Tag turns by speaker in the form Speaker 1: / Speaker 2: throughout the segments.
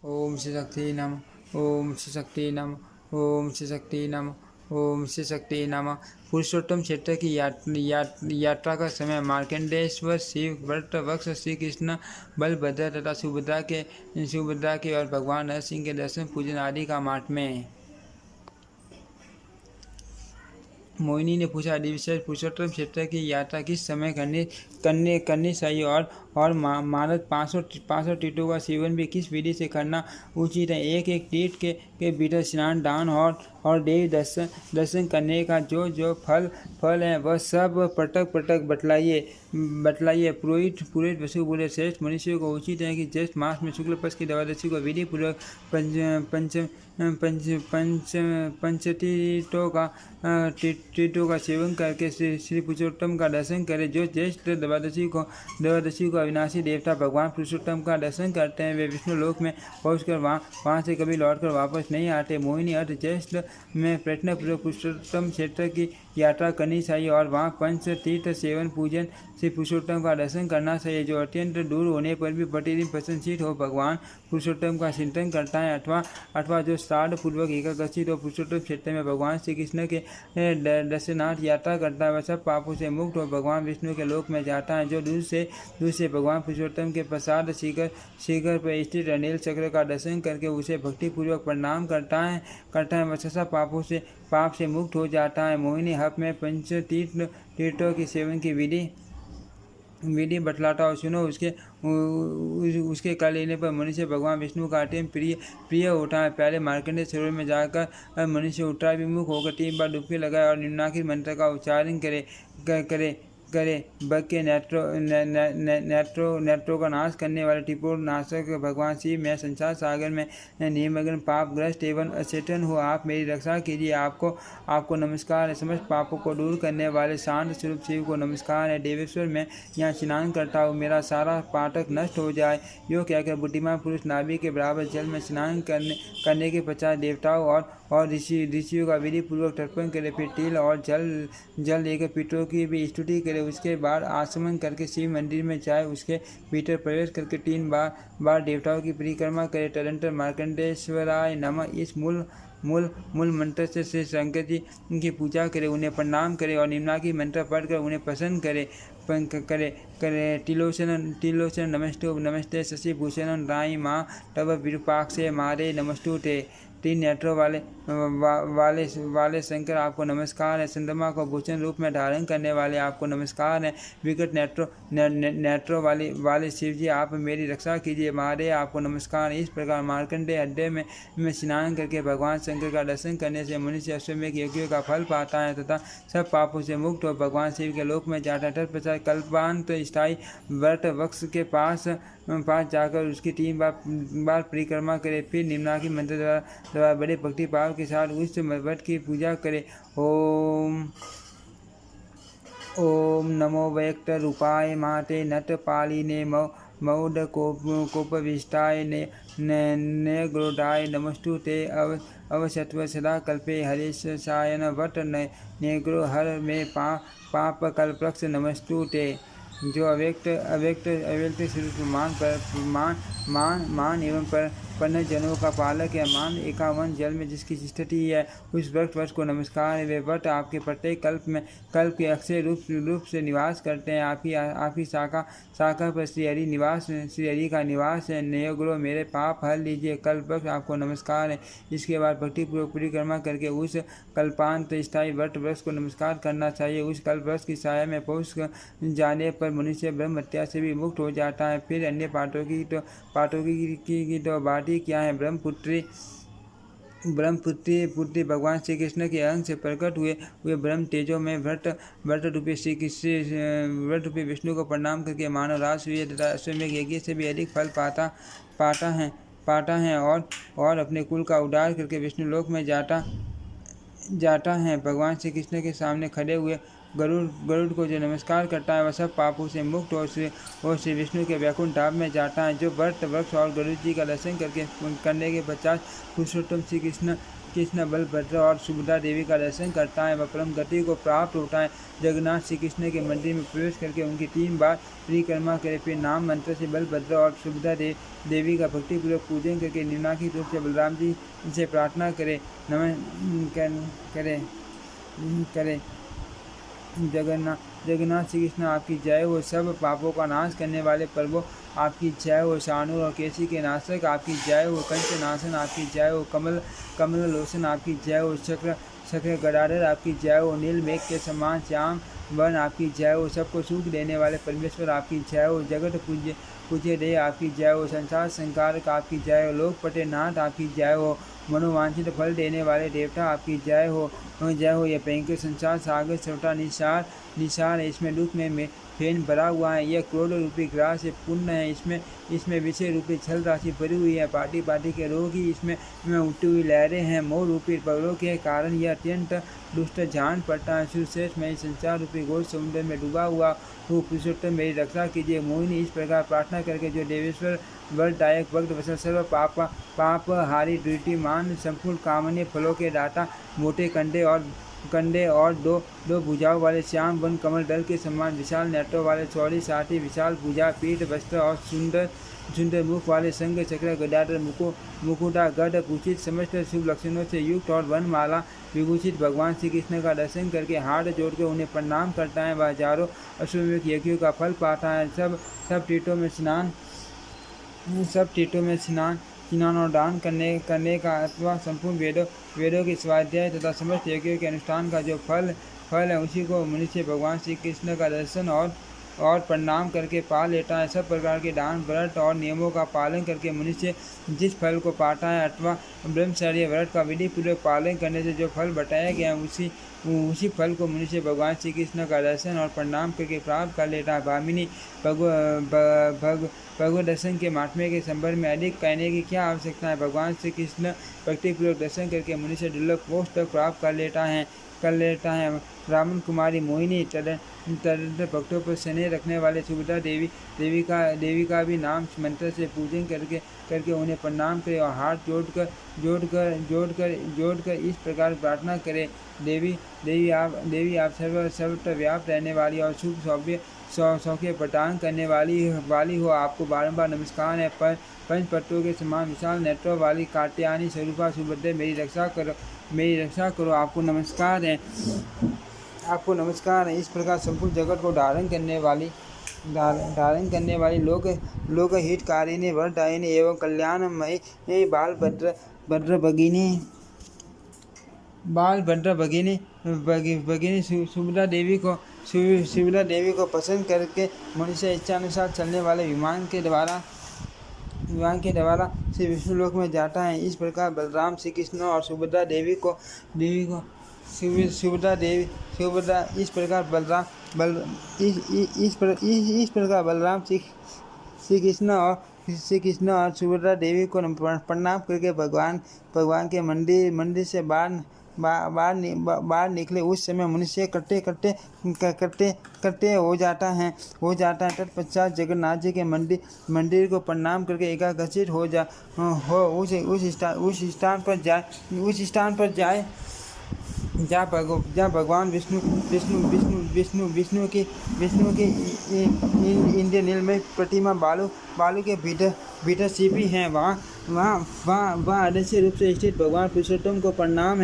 Speaker 1: ओम श्री शक्ति नमः। ओम श्री शक्ति नमः। ओम श्री शक्ति नमः। ओम श्री शक्ति नमः। पुरुषोत्तम क्षेत्र की यात्रा का समय मार्कंडेश्वर शिव वट वक्ष श्री कृष्ण बलभद्र तथा सुभद्रा के और भगवान नरसिंह के दर्शन पूजन आदि का माहात्म्य है। मोहिनी ने पूछा, विशेष पुरुषोत्तम क्षेत्र की यात्रा किस समय करनी चाहिए और मानद 500 तीर्थों का सेवन भी किस विधि से करना उचित है। एक एक तीर्थ के भीतर स्नान दान और देवी दर्शन करने का जो फल है वह सब पटक बतलाइए। पुरोहित वसु बोले, श्रेष्ठ मनुष्य को उचित है कि ज्येष्ठ मास में शुक्ल पक्ष की द्वादशी को विधि पूर्वक तीर्थों का सेवन करके श्री पुरुषोत्तम का दर्शन करे। जो ज्येष्ठ द्वादशी को अविनाशी देवता भगवान पुरुषोत्तम का दर्शन करते हैं वे विष्णु लोक में पहुंचकर वहाँ से कभी लौटकर वापस नहीं आते। मोहिनी अर्थ ज्येष्ठ में प्रयत्नपूर्वक पुरुषोत्तम क्षेत्र की यात्रा करनी चाहिए और वहाँ पंच तीर्थ सेवन पूजन से पुरुषोत्तम का दर्शन करना चाहिए। जो अत्यंत दूर होने पर भी प्रतिदिन प्रसन्नचित हो भगवान पुरुषोत्तम का चिंतन करता है अथवा जो श्राद्ध पूर्वक एकादशी हो पुरुषोत्तम क्षेत्र में भगवान श्री कृष्ण के दर्शनार्थ यात्रा करता है वह सब पापों से मुक्त हो भगवान विष्णु के लोक में जाता है। जो दूर से भगवान पुरुषोत्तम के प्रसाद शिखर पर स्थित अनिल चक्र का दर्शन करके उसे भक्तिपूर्वक प्रणाम करता है वह सब पाप से मुक्त हो जाता है। मोहिनी हब में पंच तीर्थों के सेवन की विधि बतलाता हो, सुनो। उसके कर लेने पर मनुष्य भगवान विष्णु का अत्यंत प्रिय होता है। पहले मार्कंडेय सरोवर में जाकर मनुष्य उत्तराभिमुख होकर 3 बार डुबकी लगाए और निम्नाखिर मंत्र का उच्चारण करे। बग के नेत्रों का नाश करने वाले त्रिपुर नाशक भगवान शिव मैं संसार सागर में निमग्न पापग्रस्त एवं अचेतन हो, आप मेरी रक्षा कीजिए। आपको नमस्कार है। समस्त पापों को दूर करने वाले शांत स्वरूप शिव को नमस्कार है। देवेश्वर मैं यहाँ स्नान करता हूँ, मेरा सारा पातक नष्ट हो जाए। यो कहकर बुद्धिमान पुरुष नाभि के बराबर जल में स्नान करने के पश्चात देवताओं और ऋषियों का विधि पूर्वक तर्पण करे। फिर तिल और जल लेकर पितरों की भी स्तुति करे। उसके बाद आचमन करके शिव मंदिर में जाए। उसके भीतर प्रवेश करके 3 बार देवताओं की परिक्रमा करे। तदंतर मार्कंडेश्वराय नमः इस मूल मंत्र से श्री शंकर जी की पूजा करे, उन्हें प्रणाम करे और निम्नाकी मंत्र पढ़कर उन्हें प्रसन्न करे। तिलोचन नमस्ते शशिभूषण राई माँ तब विरूपाक्षे मारे नमस्तुते। 3 नेत्रों वाले शंकर आपको नमस्कार है। चंद्रमा को भूषण रूप में धारण करने वाले आपको नमस्कार है। विकट नेत्रों वाले शिव जी आप मेरी रक्षा कीजिए, मारे आपको नमस्कार है। इस प्रकार मार्कंडेय अड्डे में स्नान करके भगवान शंकर का दर्शन करने से मनुष्य अश्वमेध यज्ञों का फल पाता है तथा सब पापों से मुक्त हो भगवान शिव के लोक में जाता है। तत्पश्चात कल्पांत स्थायी वट वृक्ष के पास जाकर उसकी 3 बार परिक्रमा करे। फिर निम्नाकी मंत्र द्वारा बड़े भक्ति भाव के साथ उस वट की पूजा करे। ओम नमो व्यक्त रूपाय माते नटपालिने मौड कोपविष्टाय ने ग्रोडाय नमस्तुते। अवसत्व सदा कल्पे हरेशायन वट नेग्रो हर में पाप कल्पक्ष नमस्तुते। जो अव्यक्त स्वरूप मान एवं पन्न जनों का पालक है। मान 51 जल में जिसकी स्थिति है उस वट को नमस्कार है। वे वट आपके प्रत्येक कल्प के अक्षय रूप से निवास करते हैं। आपकी शाखा पर श्री हरि का निवास है। नयोग्रो मेरे पाप हर लीजिए। कल्प वृक्ष आपको नमस्कार है। इसके बाद भक्तिपूर्वक परिक्रमा करके उस कल्पांत स्थायी वट वृक्ष को नमस्कार करना चाहिए। उस कल्प वृक्ष की छाया में पहुँच जाने पर मनुष्य ब्रह्म हत्या से भी मुक्त हो जाता है। फिर अन्य पाठों की तो बात ही क्या है। ब्रह्मपुत्री भगवान श्री कृष्ण के अंग से प्रकट हुए ब्रह्म तेजों में व्रत रूपी विष्णु को प्रणाम करके मानव राज हुए तथा अश्वमेध यज्ञ से भी अधिक फल पाता है और अपने कुल का उद्धार करके विष्णु लोक में जाता है। भगवान श्री कृष्ण के सामने खड़े हुए गरुड़ को जो नमस्कार करता है वह सब पापों से मुक्त और श्री विष्णु के वैकुंठ धाम में जाता है। जो वट वृक्ष और गरुड़ जी का दर्शन करने के पश्चात पुरुषोत्तम श्री कृष्ण कृष्ण बलभद्र और सुभद्रा देवी का दर्शन करता है व परम गति को प्राप्त होता है। जगन्नाथ श्री कृष्ण के मंदिर में प्रवेश करके उनकी 3 बार परिक्रमा करे, फिर नाम मंत्र से बलभद्र और सुभद्रा देवी का भक्तिपूर्वक पूजन करके निम्नलिखित रूप से बलराम जी से प्रार्थना करे करे जगन्नाथ श्री कृष्ण आपकी जय हो। सब पापों का नाश करने वाले प्रभु आपकी जय हो। शानूर और केसी के नाशक आपकी जय हो। कंच नाशन आपकी जय हो। कमल लोचन आपकी जय हो। चक्र गदाधर आपकी जय हो। नील मेघ के समान श्याम वन आपकी जय हो। सबको सुख देने वाले परमेश्वर आपकी जय हो। जगत पूज्य देव आपकी जय हो। संसार संकारक आपकी जय हो। लोकपटे नाथ आपकी जय हो। मनोवांछित फल देने वाले देवता आपकी जय हो। यह भयंकर संसार सागर छोटा निसार है, इसमें दुख में फेन भरा हुआ है। यह क्रोध रूपी ग्राह से पूर्ण है, इसमें विषय रूपी छल राशि भरी हुई है। पाटी के रोग ही इसमें उठती हुई लहरें हैं। मोह रूपी पगड़ों के कारण यह अत्यंत दुष्ट जान पड़ता है। सुश्रेष्ठ मैं संसार रूपी घोर समुद्र में डूबा हुआ हूँ, पुरुषोत्तम मेरी रक्षा कीजिए। मोहिनी इस प्रकार प्रार्थना करके जो देवेश्वर वरदायक भक्त वसल सर्व पाप हारी मान संपूर्ण कामनीय फलों के दाता, मोटे कंधे और दो भुजाओं वाले श्याम वन कमल दल के समान विशाल नेत्रों वाले चौड़ी साथी, विशाल भुजा पीठ वस्त्र और सुंदर मुख वाले संग चक्र गदाधर मुकुटा गढ़ भूषित समस्त शुभ लक्षणों से युक्त और वनमाला विभूषित भगवान श्री कृष्ण का दर्शन करके हाथ जोड़कर उन्हें प्रणाम करता है। वह हजारों अश्वमेध यज्ञों का फल पाता है। सब तीर्थों में स्नान और दान करने का अथवा संपूर्ण वेदों के स्वाध्याय तथा समस्त यज्ञों के अनुष्ठान का जो फल है, उसी को मनुष्य भगवान श्री कृष्ण का दर्शन और प्रणाम करके पा लेता है। सब प्रकार के दान व्रत और नियमों का पालन करके मनुष्य जिस फल को पाता है अथवा ब्रह्मचर्य व्रत का विधि पूर्वक पालन करने से जो फल बताया गया है, उसी फल को मनुष्य भगवान श्री कृष्ण का दर्शन और प्रणाम करके प्राप्त कर लेता है। भामिनी भगवत दर्शन के महात्म्य के संबंध में अधिक कहने की क्या आवश्यकता है। भगवान श्री कृष्ण भक्तिपूर्वक दर्शन करके मनुष्य दुर्लभ मोक्ष तक प्राप्त कर लेता है। ब्राह्मण कुमारी मोहिनी तदंतर भक्तों पर स्नेह रखने वाले सुभद्रा देवी का भी नाम मंत्र से पूजन करके उन्हें प्रणाम करे और हाथ जोड़कर इस प्रकार प्रार्थना करे। देवी आप सर्वत्र व्याप्त रहने वाली और शुभ सौख्य प्रदान करने वाली हो। आपको बारंबार नमस्कार है। पंच पत्रों के समान विशाल नेत्रों वाली कात्यायनी स्वरूपा सुभद्रा मेरी रक्षा करो। आपको नमस्कार है। इस प्रकार संपूर्ण जगत को धारण करने वाली लोक हितकारिणी वरदायिनी एवं कल्याणमयी बालभद्र भगिनी सुभद्रा देवी को पसंद करके मनुष्य इच्छानुसार चलने वाले विमान के द्वारा से विष्णु लोक में जाता है। इस प्रकार बलराम श्री कृष्ण और सुभद्रा इस प्रकार बलराम श्री कृष्ण और सुभद्रा देवी को प्रणाम करके भगवान के मंदिर से बाहर निकले। उस समय मनुष्य करते हो जाता है। तत्पश्चात जगन्नाथ जी के मंदिर को प्रणाम करके एकाग्रचित उस स्थान पर जाए जहाँ भगवान विष्णु की इंद्र नीलमय प्रतिमा बालू के भीतर छिपी है। वहाँ अदृश्य रूप से स्थित भगवान पुरुषोत्तम को प्रणाम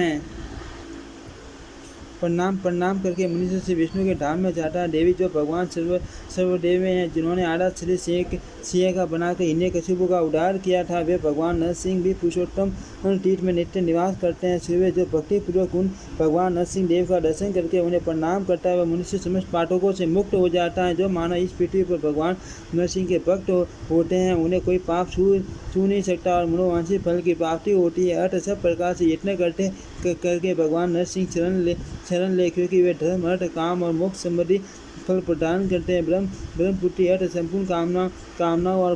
Speaker 1: करके मनुष्य से विष्णु के धाम में जाता है। देवी जो भगवान सर्वदेव में हैं, जिन्होंने आधा शरीर सिंह का बनाकर हिरण्यकशिपु का उद्धार किया था, वे भगवान नरसिंह भी पुरुषोत्तम तीर्थ में नित्य निवास करते हैं। सूर्य जो भक्तिपूर्वक उन भगवान नरसिंह देव का दर्शन करके उन्हें प्रणाम करता है, वह मनुष्य समस्त पाठकों से मुक्त हो जाता है। जो मानव इस पृथ्वी पर भगवान नरसिंह के भक्त होते हैं, उन्हें कोई पाप छू नहीं सकता और मनोवांछित फल की प्राप्ति होती है। अर्थ सब प्रकार से यत्न करके भगवान नरसिंह शरण ले, क्योंकि वे धर्म अर्थ काम और मोक्ष संबंधी फल प्रदान करते हैं। ब्रह्मपुत्री अर्थ संपूर्ण कामनाओं और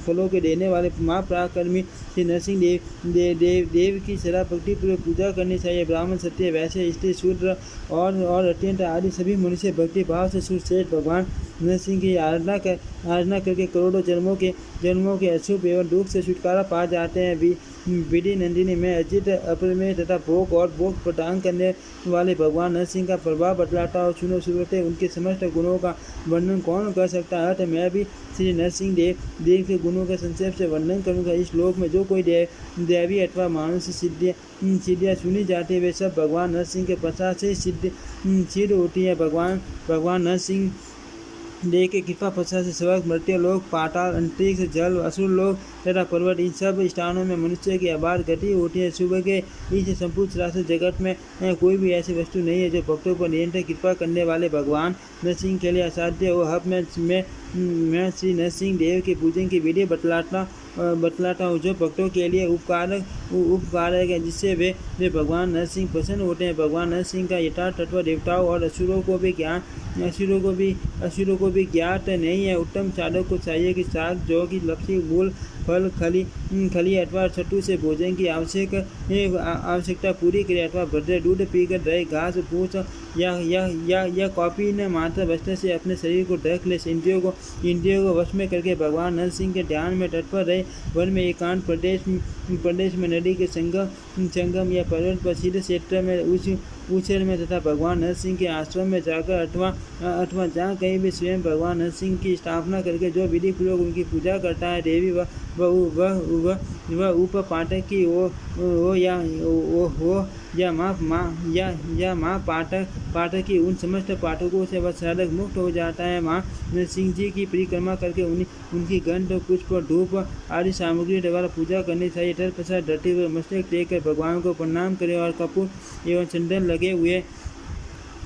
Speaker 1: फलों के देने वाले महापराक्रमी श्री नरसिंह देव की सदा भक्ति पूर्वक पूजा करनी चाहिए। ब्राह्मण क्षत्रिय वैश्य स्त्री शूद्र और अत्यंत आदि सभी मनुष्य भक्ति भाव से सुश्रेष्ठ भगवान नरसिंह की आराधना करके करोड़ों जन्मों के अशुभ एवं दुख से छुटकारा पा जाते हैं। विधि नंदिनी में अजित अप्रमेय तथा भोग और भोग प्रदान करने वाले भगवान नरसिंह का प्रभाव बतलाता और सुनो सुनते उनके समस्त गुणों का वर्णन कौन कर सकता है। मैं भी श्री नरसिंह देव के गुणों का संक्षेप से वर्णन करूंगा। इस श्लोक में जो कोई दैवी अथवा मानसिक सिद्धियाँ सुनी जाती है वे सब भगवान नरसिंह के प्रसाद से सिद्ध होती है। भगवान नरसिंह देव के कृपा प्रसाद से स्वर्ग, मर्त्य लोक, पाताल, अंतरिक्ष, जल, असुर लोक तथा पर्वत इन सब स्थानों में मनुष्य की अपार गति होती है। सुबह के इस संपूर्ण चराचर जगत में कोई भी ऐसी वस्तु नहीं है जो भक्तों पर निरंतर कृपा करने वाले भगवान नरसिंह के लिए असाध्य हो। अब मैं श्री नरसिंह देव के पूजन की विधि बतलाता हूँ जो भक्तों के लिए उपकारक है, जिससे वे भगवान नरसिंह प्रसन्न होते हैं। भगवान नरसिंह का यथार्थ तत्व देवताओं और असुरों को भी ज्ञात नहीं है। उत्तम साधक को चाहिए कि साग, जौ की लपसी, मूल, फल, खली अथवा सत्तू से भोजन की आवश्यकता पूरी करे अथवा भद्र दूध पीकर दही, घास, फूस या कॉफी न मात्र वस्त्र से अपने शरीर को ढक ले। इंद्रियों को वश में करके भगवान नरसिंह के ध्यान में तत्पर रहे। वन में एकांत प्रदेश में, नदी के संगम या पर्वत पर सीधे क्षेत्र में, ऊंचेर में तथा भगवान नरसिंह के आश्रम में जाकर अथवा जहाँ कहीं भी स्वयं भगवान नरसिंह की स्थापना करके जो विधि पूर्वक उनकी पूजा करता है, देवी वह उप पाठक की हो या माँ पाठक की उन समस्त पाठकों से वह साधक मुक्त हो जाता है। माँ नरसिंह जी की परिक्रमा करके उनकी गंध, पुष्प, धूप आदि सामग्री द्वारा पूजा करनी चाहिए। तत्पश्चात धरती पर मस्तक टेक कर भगवान को प्रणाम करें और कपूर एवं चंदन लगे हुए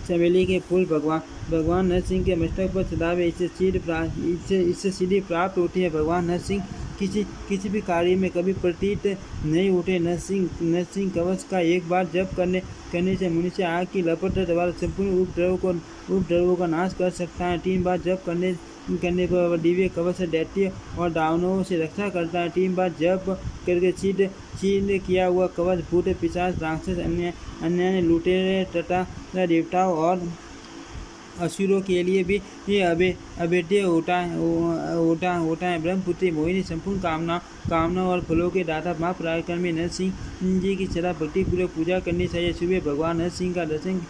Speaker 1: चमेली के फूल भगवान नरसिंह के मस्तक पर चढ़ावे। इससे सिद्धि प्राप्त होती है। भगवान नरसिंह किसी भी कार्य में कभी प्रतीत नहीं होते। नरसिंह कवच का एक बार जप करने से मनुष्य आग की लपट द्वारा संपूर्ण उपद्रवों का नाश कर सकता है। 3 बार जप करने पर वह दिव्य कवच से दैत्य और दानवों से रक्षा करता है। 3 बार जप करके सिद्ध किया हुआ कवच भूत, पिशाच, राक्षस, अन्य लुटेरे तथा देवताओं और असुरों के लिए भी ये अभेद्य होता है। ब्रह्मपुत्री मोहिनी संपूर्ण कामना और फलों के दाता माँ पराक्रमी नरसिंह जी की सदा भक्ति पूर्वक पूजा करनी चाहिए। सुबह भगवान नरसिंह का दर्शन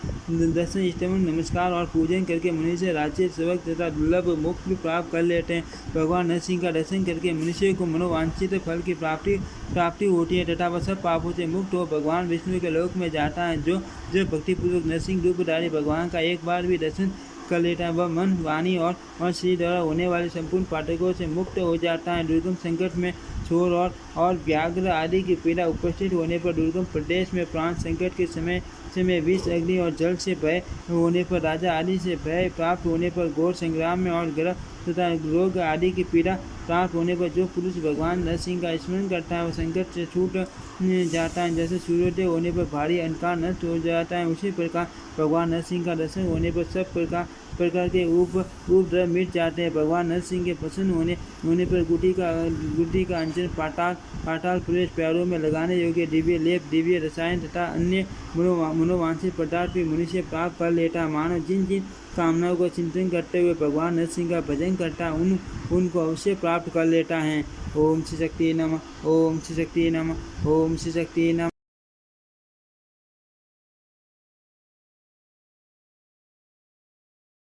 Speaker 1: स्तमन, नमस्कार और पूजन करके मनुष्य राज्य, स्वर्ग तथा दुर्लभ मोक्ष भी प्राप्त कर लेते हैं। भगवान नरसिंह का दर्शन करके मनुष्य को मनोवांछित फल की प्राप्ति होती है तथा वह सब पापों से मुक्त हो भगवान विष्णु के लोक में जाता है। जो भक्तिपूर्वक नरसिंह रूपधारी भगवान का एक बार भी दर्शन कर लेता है वह मन, वाणी और शरीर द्वारा होने वाले संपूर्ण पाठकों से मुक्त हो जाता है। दुर्गम संकट में चोर और व्याघ्र आदि की पीड़ा उपस्थित होने पर, दुर्गम प्रदेश में प्राण संकट के समय विष, अग्नि और जल से भय होने पर, राजा आदि से भय प्राप्त होने पर, घोर संग्राम में और गर्भ तथा रोग आदि की पीड़ा प्राप्त होने पर जो पुरुष भगवान नरसिंह का स्मरण करता है वह संकट से छूट जाता है। जैसे सूर्योदय होने पर भारी अंधकार नष्ट हो जाता है, उसी प्रकार भगवान नरसिंह का दर्शन होने पर सब प्रकार के उपद्रव मिट जाते हैं। भगवान नरसिंह के प्रसन्न होने पर गुटी का अंजन, पाताल प्रवेश, पैरों में लगाने योग्य दिव्य लेप, दिव्य रसायन तथा अन्य मनोवांछित पदार्थ भी मनुष्य प्राप्त कर लेता है। मानव जिन कामनाओं को चिंतन करते हुए भगवान नरसिंह का भजन करता है उनको अवश्य प्राप्त कर लेता है। ओम श्री शक्ति नमः। ओम श्री शक्ति नमः। ओम श्री शक्ति नमः।